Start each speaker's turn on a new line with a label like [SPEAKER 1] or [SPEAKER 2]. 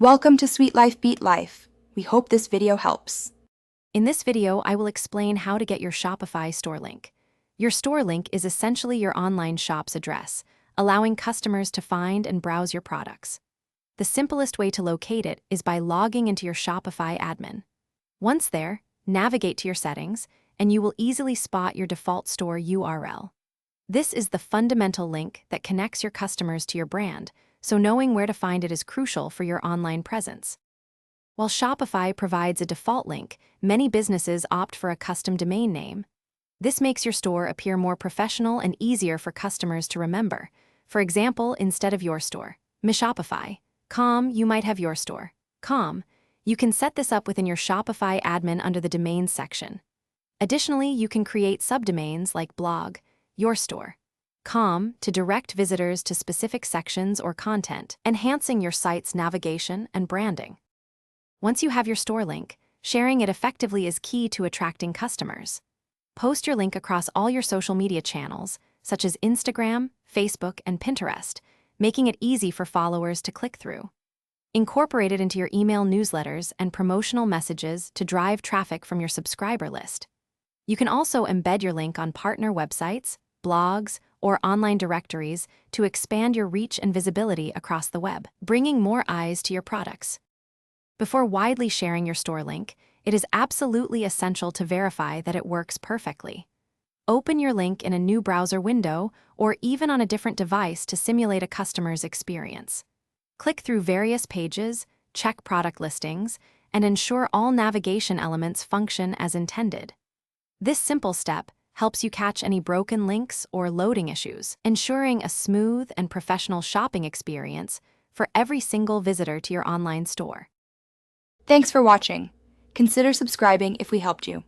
[SPEAKER 1] Welcome to Sweet Life Beat Life. We hope this video helps.
[SPEAKER 2] In this video, I will explain how to get your Shopify store link. Your store link is essentially your online shop's address, allowing customers to find and browse your products. The simplest way to locate it is by logging into your Shopify admin. Once there, navigate to your settings, and you will easily spot your default store URL. This is the fundamental link that connects your customers to your brand, so knowing where to find it is crucial for your online presence. While Shopify provides a default link, many businesses opt for a custom domain name. This makes your store appear more professional and easier for customers to remember. For example, instead of your store, Shopify.com, you might have your store.com. You can set this up within your Shopify admin under the domains section. Additionally, you can create subdomains like blog, your store.com to direct visitors to specific sections or content, enhancing your site's navigation and branding. Once you have your store link, sharing it effectively is key to attracting customers. Post your link across all your social media channels, such as Instagram, Facebook, and Pinterest, making it easy for followers to click through. Incorporate it into your email newsletters and promotional messages to drive traffic from your subscriber list. You can also embed your link on partner websites, blogs, or online directories to expand your reach and visibility across the web, bringing more eyes to your products. Before widely sharing your store link, it is absolutely essential to verify that it works perfectly. Open your link in a new browser window or even on a different device to simulate a customer's experience. Click through various pages, check product listings, and ensure all navigation elements function as intended. This simple step helps you catch any broken links or loading issues, ensuring a smooth and professional shopping experience for every single visitor to your online store.
[SPEAKER 1] Thanks for watching. Consider subscribing if we helped you.